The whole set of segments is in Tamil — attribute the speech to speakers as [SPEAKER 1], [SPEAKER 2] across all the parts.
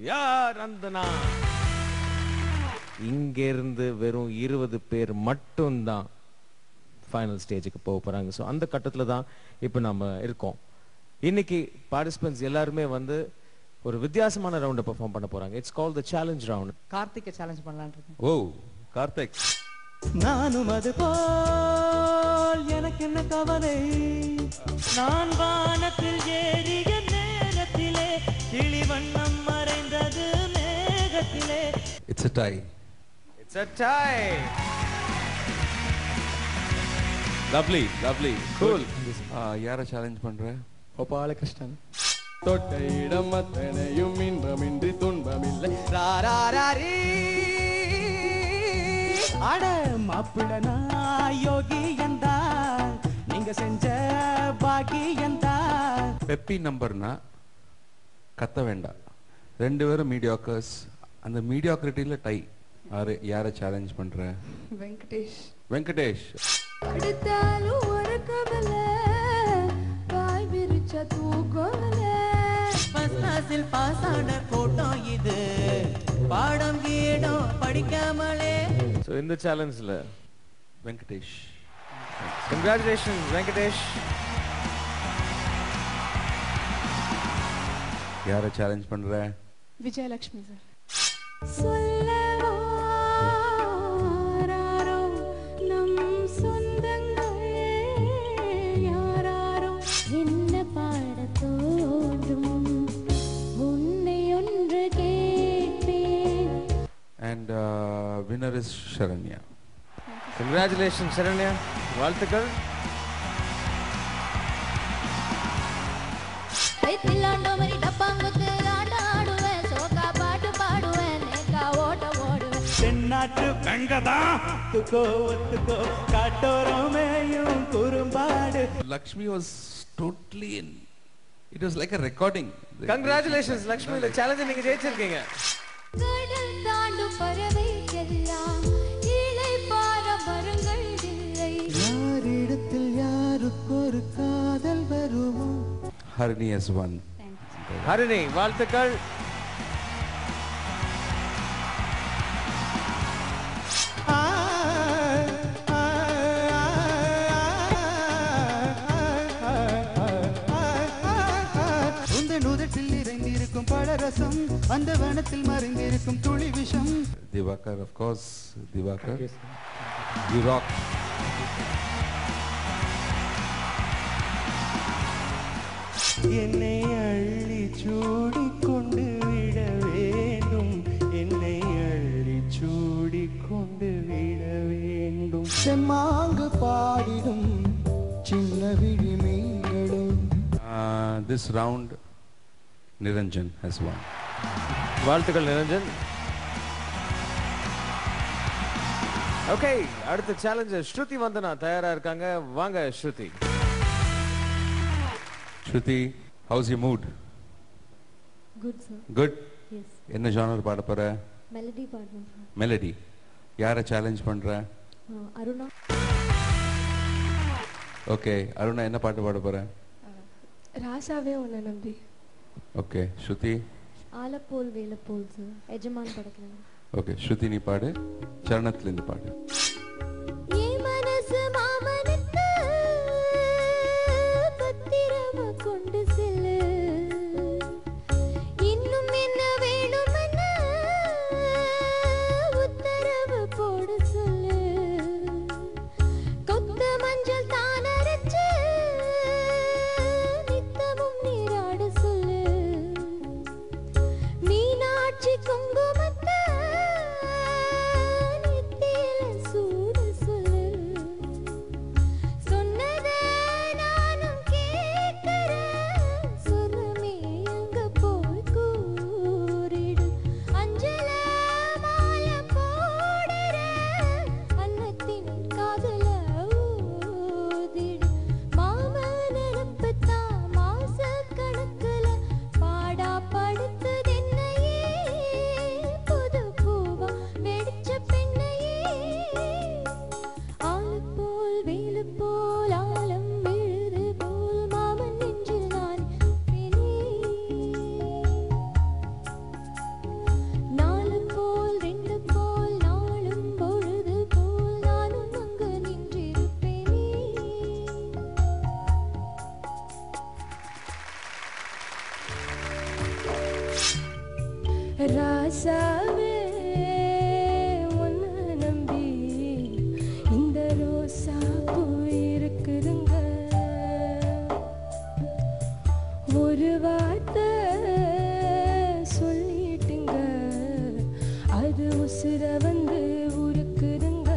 [SPEAKER 1] யார் அந்த நான்? இங்க இருந்து வெறும் 20 பேர் மட்டும்தான் ஃபைனல் ஸ்டேஜுக்கு போக போறாங்க. ஸோ அந்த கட்டத்துல தான் இப்போ நம்ம இருக்கோம். இன்னைக்கு பார்ட்டிசிபென்ட்ஸ் எல்லாருமே வந்து ஒரு வித்தியாசமான ரவுண்டை பெர்ஃபார்ம் பண்ண போறாங்க. It's called the challenge round.
[SPEAKER 2] Karthigai challenge பண்ணலாம்னு இருக்கேன்.
[SPEAKER 1] ஓ கார்த்திக்.
[SPEAKER 2] நானும் அது போல் எனக்கு என்ன கவலை, நான் வானத்தில் ஏறிய நேரத்திலே கிளி வண்ணம் மறைந்தது மேகத்திலே.
[SPEAKER 3] It's a tie.
[SPEAKER 1] It's a tie. Lovely, lovely, cool.
[SPEAKER 3] யாரை சேலஞ்ச் பண்ற?
[SPEAKER 2] கோபாலகிருஷ்ணன். தொட்ட இடம் அத்தனையும் இன்பமின்றி துன்பமில்லை ராராரி. அட மாப்பிளனா யோகி எந்தா, நீங்க செஞ்ச பாக்கி எந்தா.
[SPEAKER 3] பெப்பி நம்பர்னா கத்த வேண்டாம். ரெண்டு பேரும் மீடியாக்கர்ஸ். அந்த மீடியாக்ரிட்டியில டை. யாரை சேலஞ்ச் பண்ற?
[SPEAKER 4] வெங்கடேஷ்.
[SPEAKER 3] வெங்கடேஷ்.
[SPEAKER 4] அடுத்தாலும் ஒரு கவலை, பாய் விரிச்ச தூக்கவலை.
[SPEAKER 2] ஃபர்ஸ்ட் கிளாஸில் பாஸ் ஆன போட்டோ இது, பாடம் கீடம் படிக்காமலே.
[SPEAKER 1] ஸோ இந்த சேலஞ்சில்
[SPEAKER 3] வெங்கடேஷ்.
[SPEAKER 1] கங்க்ராச்சுலேஷன் வெங்கடேஷ்.
[SPEAKER 3] யாரை சேலஞ்ச் பண்ற?
[SPEAKER 4] Vijayalakshmi sir.
[SPEAKER 3] And winner is Sharanya.
[SPEAKER 1] Congratulation Saranya, வாழ்த்துக்கள்.
[SPEAKER 2] தென்னாட்டு வெங்கதான் துக்கோ ஒத்துக்கோ காட்டோரமேயும் குறும்பாடு.
[SPEAKER 3] Lakshmi was totally in. It was like a recording.
[SPEAKER 1] Congratulations Lakshmi, இந்த சேலஞ்சை நீங்க ஜெயிச்சிருக்கீங்க.
[SPEAKER 4] கடல் தாண்டும் பறவை எல்லாம் இலை பார மரங்கள் இல்லை.
[SPEAKER 2] யாரிடத்தில் யாருக்கு ஒரு காதல் வருமோ.
[SPEAKER 3] Harini has won.
[SPEAKER 1] ஹரிணி வாழ்த்துக்கள்.
[SPEAKER 2] உதட்டில் நிறைந்திருக்கும் பழரசம், அந்த வனத்தில் மறைந்திருக்கும் துளி விஷம்.
[SPEAKER 3] Divakar, of course. Divakar. You rock.
[SPEAKER 2] என்னை அள்ளி சூடிக்கொண்டு விட வேண்டும், என்னை அள்ளி சூடிக்கொண்டு விட வேண்டும். செம்மாங்கு பாடிடும் சின்ன விழிமீன்களும்.
[SPEAKER 3] This round, Niranjan has won.
[SPEAKER 1] வாழ்த்துக்கள் நிரஞ்சன். ஓகே, அடுத்த சேலஞ்சர் ஸ்ருதி வந்தனா தயாரா இருக்காங்க. வாங்க ஸ்ருதி.
[SPEAKER 3] Shruti, how's your mood?
[SPEAKER 4] Good sir.
[SPEAKER 3] Good.
[SPEAKER 4] Yes.
[SPEAKER 3] என்ன genre பாட போற?
[SPEAKER 4] மெலடி பாடுறேன் சார்.
[SPEAKER 3] மெலடி. யாரை சேலஞ்ச் பண்ற?
[SPEAKER 4] அருணா.
[SPEAKER 3] ஓகே, அருணா என்ன பாட்டு பாட போற?
[SPEAKER 4] ராசாவே உன்னை நம்பி.
[SPEAKER 3] ஓகே, ஸ்ருதி.
[SPEAKER 4] ஆலப்போல் வேலப்போல் சார், எஜமான் படத்துல.
[SPEAKER 3] ஓகே, ஸ்ருதி நீ பாடு. சரணத்துல இருந்து பாடு.
[SPEAKER 4] கொண்டு செல்லு, இன்னும் என்ன வேணும்னு உத்தரவு போடு சொல்லு. கொத்த மஞ்சள் தான் அரைச்சு நித்தமும் நீராடு சொல்லு. மீனாட்சி குங்குமத்தை நித்தியில
[SPEAKER 5] ராசாவே உன்னை நம்பி இந்த ரோசா பூ இருக்குதுங்க. ஒரு வார்த்தை சொல்லிட்டுங்க அது உசுர வந்து உருக்குதுங்க.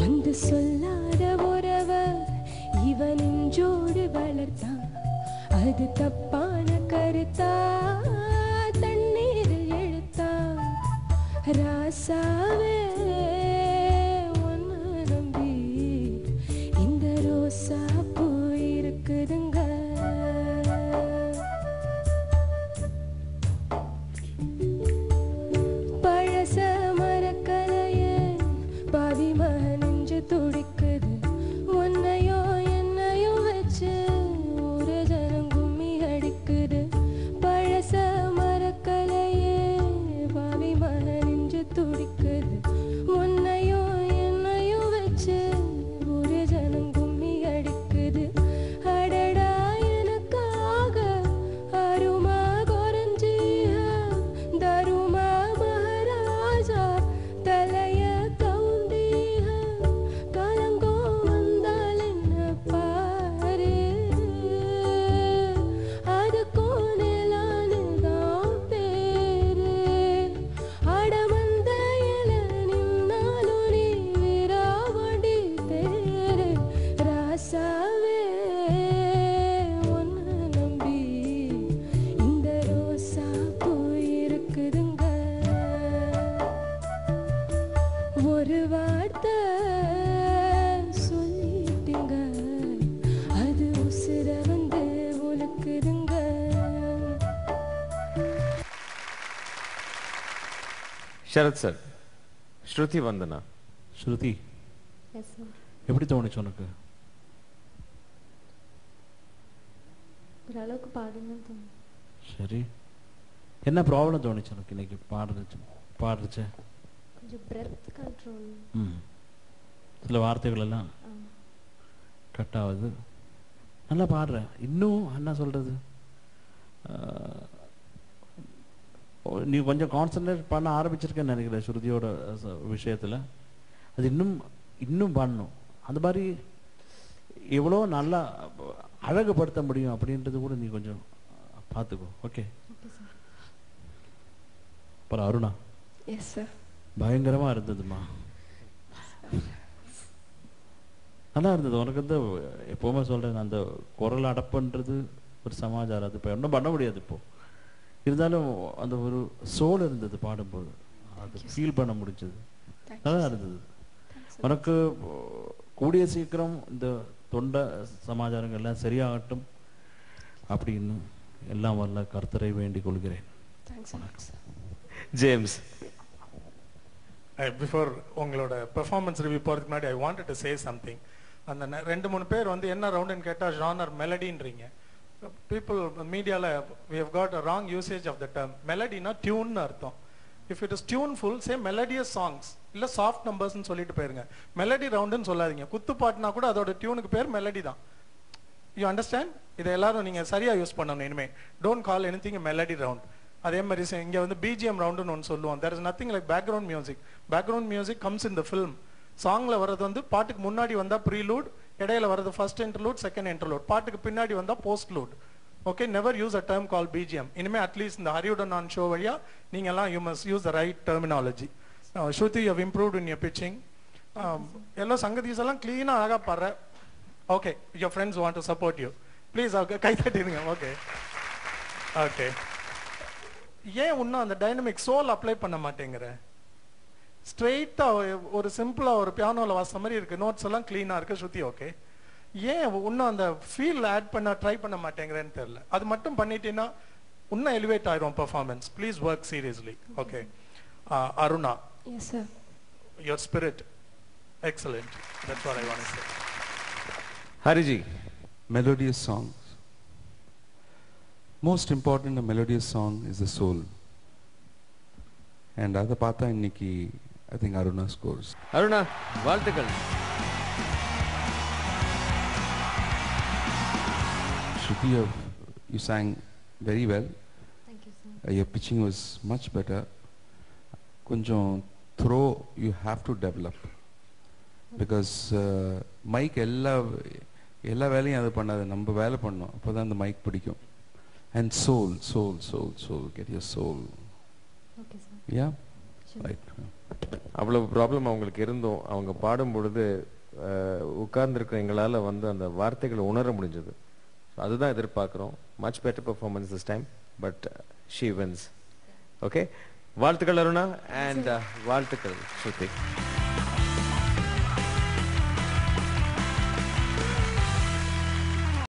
[SPEAKER 5] வந்து சொல்லாத உறவ இவன் நெஞ்சோடு வளர்த்தான். அது தப்பான கருத்தா தண்ணீரில் எழுத்தான். ராசாவே உன்னை நம்பி இந்த ரோசா பூ இருக்குதுங்க. பழச மரக்கலையே பாவி நெஞ்சு துடிக்குது. உன்னையோ என்னையோ வச்சு ஒரு ஜனம் கும்மி அடிக்குது. பழச மரக்கலையே பாவி நெஞ்சு துடிக்குது. உன்னையோ என்னையோ வச்சு ஒரு ஜனம் கும்மி அடிக்குது. அடடா எனக்காக அருமா குறைஞ்சிய தருமா மகாராஜா தலைய கவுந்தீக. கலங்கோ வந்தால் என்ன பாரு அதுக்கோ நிலானுதான் பேரு. அடமந்த இல நின்னாலும் நீ விராவடி தேரு. ராசாவே உன்னை நம்பி இந்த ரோசா பூ இருக்குதுங்க. ஒரு வார்த்தை சொல்லிட்டுங்க அது உசுர வந்து உலுக்குதுங்க.
[SPEAKER 1] ஷரத் சார், ஸ்ருதி வந்தனா.
[SPEAKER 3] ஸ்ருதி,
[SPEAKER 4] எஸ் சார்.
[SPEAKER 3] எப்படி தோணுச்சு உனக்கு?
[SPEAKER 4] ஓரளவுக்கு பாடுங்கன்னு தோணும்.
[SPEAKER 3] சரி, என்ன ப்ராப்ளம் தோணுச்சு உனக்கு இன்னைக்கு பாடுறச்சு?
[SPEAKER 4] கொஞ்சம் பிரெத் கண்ட்ரோல்.
[SPEAKER 3] சில வார்த்தைகள் எல்லாம் கட் ஆகுது. நல்லா பாடுற. இன்னும் என்ன சொல்றது, நீ கொஞ்சம் கான்சன்ட்ரேட் பண்ண ஆரம்பிச்சிருக்கேன்னு நினைக்கிறேன் ஸ்ருதியோட விஷயத்துல. அது இன்னும் இன்னும் பண்ணணும். அந்த மாதிரி எவ்வளோ நல்லா அழகுபடுத்த முடியும் அப்படின்றது கூட நீ கொஞ்சம் பார்த்துக்கோ. ஓகே.
[SPEAKER 4] Okay sir.
[SPEAKER 3] அப்புறம் அருணா,
[SPEAKER 5] எஸ் சார்.
[SPEAKER 3] பயங்கரமா இருந்ததுமா. நல்லா இருந்தது. உனக்கு வந்து எப்பவுமே சொல்றேன், அந்த குரல் அடப்புன்றது ஒரு சமாச்சாரம். அது இப்போ ஒன்றும் பண்ண முடியாது இப்போ. இருந்தாலும் அந்த ஒரு சோல் இருந்தது பாடும்போது, அது ஃபீல் பண்ண முடிஞ்சது. நல்லா இருந்தது. உனக்கு கூடிய சீக்கிரம் இந்த தொண்டை சமாச்சாரங்கள்லாம் சரியாகட்டும் அப்படின்னு எல்லாம் வல்ல கர்த்தரை வேண்டிக் கொள்கிறேன்.
[SPEAKER 1] ஜேம்ஸ்,
[SPEAKER 6] பிஃபோர் உங்களோட பெர்ஃபார்மன்ஸ் ரிவ்யூ போகிறதுக்கு முன்னாடி I wanted to say something. அந்த 2-3 பேர் வந்து என்ன ரவுண்டுன்னு கேட்டால் ஜானர் மெலடின்றீங்க. பீப்புள் மீடியாவில் we have got a wrong usage of the term. மெலடினா டியூன்னு அர்த்தம். If it is tuneful say melodious songs, இல்லை சாஃப்ட் நம்பர்ஸ்ன்னு சொல்லிட்டு போயிருங்க. மெலடி ரவுண்டுன்னு சொல்லாதீங்க. குத்து பாட்டுனா கூட அதோட டியூனுக்கு பேர் மெலடி தான். You understand? இதை எல்லாரும் நீங்கள் சரியாக யூஸ் பண்ணணும். இனிமேல் don't call anything melody round. அதே மாதிரி இங்கே வந்து பிஜிஎம் ரவுண்டுன்னு ஒன்று சொல்லுவோம். There is nothing like background music. Background music comes in the film. சாங்கில் வர்றது வந்து பாட்டுக்கு முன்னாடி வந்தால் ப்ரீலூட், இடையில வர்றது ஃபர்ஸ்ட் இன்டர்லூட், செகண்ட் இன்டர்லூட், பாட்டுக்கு பின்னாடி வந்தால் postlude. Okay, never use a term call BGM. இனிமேல் அட்லீஸ்ட் இந்த ஹரியுடன் ஆன் ஷோ வழியாக நீங்கள்லாம் you must use the right terminology. Shruti, you have improved in your pitching. எல்லாம் சங்கதீஸ் எல்லாம் க்ளீனாக அழகாக பாடுற. Okay, your friends want to support you. Please கை தட்டிடுங்க. Okay okay. ஏன் இன்னும் அந்த டைனமிக் சோல் அப்ளை பண்ண மாட்டேங்கிற? ஸ்ட்ரெயிட்டா ஒரு சிம்பிளா ஒரு பியானோல வாசித்த மாதிரி இருக்கு. நோட்ஸ் எல்லாம் கிளீனா இருக்கு. ஸ்ருதி, ஓகே. ஏன் இன்னும் அந்த ஃபீல் ஆட் பண்ண ட்ரை பண்ண மாட்டேங்கிறேன்னு தெரியல. அது மட்டும் பண்ணிட்டீங்கன்னா இன்னும் எலிவேட் ஆயிரும் performance. Please work seriously. Okay. Aruna,
[SPEAKER 5] yes sir.
[SPEAKER 6] Your spirit excellent. That's what I want to say.
[SPEAKER 1] Hariji,
[SPEAKER 2] melodious songs. Most important a melodious song is the soul. And அதை பார்த்தா இன்னைக்கு I think Aruna scores.
[SPEAKER 1] Aruna, வாழ்த்துக்கள்.
[SPEAKER 2] Shruti, you sang very well.
[SPEAKER 4] Thank you,
[SPEAKER 2] your pitching was much better. கொஞ்சம் throw you have to develop because mic எல்லா வேலையும் அது பண்ணாது, நம்ம வேலை பண்ணோம், அப்போதான் அந்த மைக் பிடிக்கும். And soul, get your soul.
[SPEAKER 4] Okay, sir.
[SPEAKER 2] Yeah,
[SPEAKER 4] Sure.
[SPEAKER 2] right.
[SPEAKER 1] அவ்வளவு ப்ராப்ளம் அவங்களுக்கு இருந்தும் அவங்க பாடும் பொழுது உட்கார்ந்துருக்கிற எங்களால் வந்து அந்த வார்த்தைகளை உணர முடிஞ்சது. அதுதான் எதிர்பார்க்குறோம். Much better performance this time, but she wins. Okay, வாழ்த்துக்கள் அருணா, அண்ட் வாழ்த்துக்கள் ஸ்ருதி.